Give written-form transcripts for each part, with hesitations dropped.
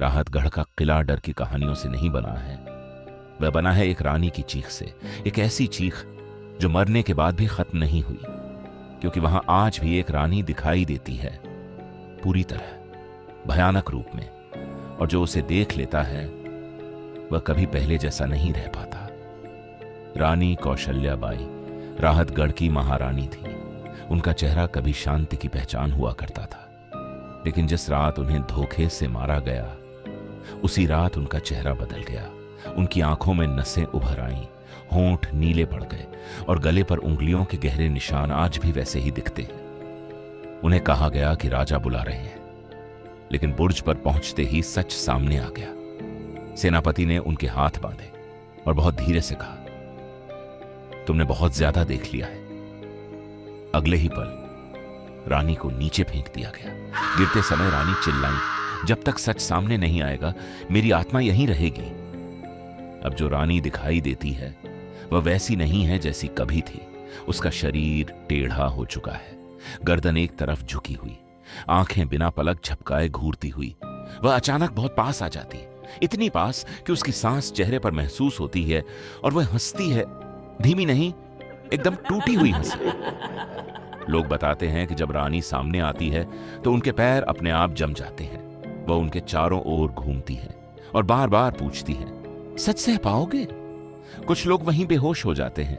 राहतगढ़ का किला डर की कहानियों से नहीं बना है, वह बना है एक रानी की चीख से। एक ऐसी चीख जो मरने के बाद भी खत्म नहीं हुई, क्योंकि वहां आज भी एक रानी दिखाई देती है, पूरी तरह भयानक रूप में, और जो उसे देख लेता है वह कभी पहले जैसा नहीं रह पाता। रानी कौशल्या बाई राहतगढ़ की महारानी थी। उनका चेहरा कभी शांति की पहचान हुआ करता था, लेकिन जिस रात उन्हें धोखे से मारा गया, उसी रात उनका चेहरा बदल गया। उनकी आंखों में नसें उभर आईं, होंठ नीले पड़ गए और गले पर उंगलियों के गहरे निशान आज भी वैसे ही दिखते हैं। उन्हें कहा गया कि राजा बुला रहे हैं, लेकिन बुर्ज पर पहुंचते ही सच सामने आ गया। सेनापति ने उनके हाथ बांधे और बहुत धीरे से कहा, तुमने बहुत ज्यादा देख लिया है। अगले ही पल रानी को नीचे फेंक दिया गया। गिरते समय रानी चिल्लाई, जब तक सच सामने नहीं आएगा मेरी आत्मा यहीं रहेगी। अब जो रानी दिखाई देती है वह वैसी नहीं है जैसी कभी थी। उसका शरीर टेढ़ा हो चुका है, गर्दन एक तरफ झुकी हुई, आंखें बिना पलक झपकाए घूरती हुई। वह अचानक बहुत पास आ जाती है, इतनी पास कि उसकी सांस चेहरे पर महसूस होती है, और वह हंसती है, धीमी नहीं, एकदम टूटी हुई हंसी। लोग बताते हैं कि जब रानी सामने आती है तो उनके पैर अपने आप जम जाते हैं। वह उनके चारों ओर घूमती है और बार बार पूछती है, सच सह पाओगे? कुछ लोग वहीं बेहोश हो जाते हैं,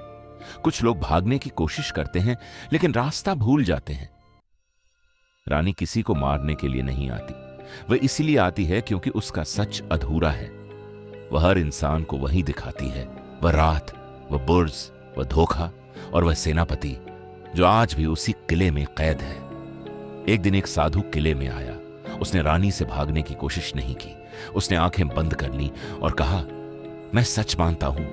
कुछ लोग भागने की कोशिश करते हैं लेकिन रास्ता भूल जाते हैं। रानी किसी को मारने के लिए नहीं आती, वह इसलिए आती है क्योंकि उसका सच अधूरा है। वह हर इंसान को वही दिखाती है, वह रात, वह बुर्ज, वह धोखा और वह सेनापति जो आज भी उसी किले में कैद है। एक दिन एक साधु किले में आया। उसने रानी से भागने की कोशिश नहीं की। उसने आंखें बंद कर ली और कहा, मैं सच मानता हूं।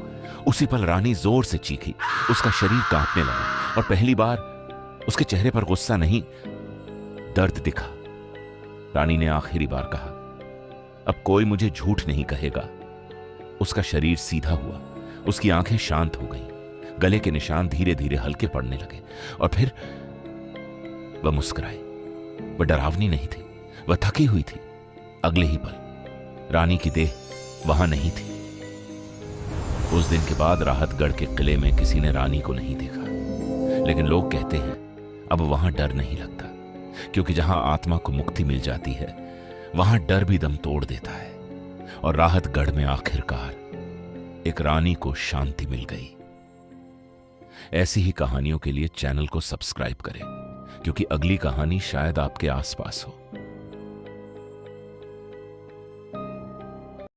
उसी पल रानी जोर से चीखी, उसका शरीर कांपने लगा और पहली बार उसके चेहरे पर गुस्सा नहीं, दर्द दिखा। रानी ने आखिरी बार कहा, अब कोई मुझे झूठ नहीं कहेगा। उसका शरीर सीधा हुआ, उसकी आंखें शांत हो गईं, गले के निशान धीरे धीरे हल्के पड़ने लगे और फिर वह मुस्कुराई। वह डरावनी नहीं थी, वह थकी हुई थी। अगले ही पल रानी की देह वहां नहीं थी। उस दिन के बाद राहतगढ़ के किले में किसी ने रानी को नहीं देखा, लेकिन लोग कहते हैं अब वहां डर नहीं लगता, क्योंकि जहां आत्मा को मुक्ति मिल जाती है वहां डर भी दम तोड़ देता है। और राहतगढ़ में आखिरकार एक रानी को शांति मिल गई। ऐसी ही कहानियों के लिए चैनल को सब्सक्राइब करें, क्योंकि अगली कहानी शायद आपके आसपास हो।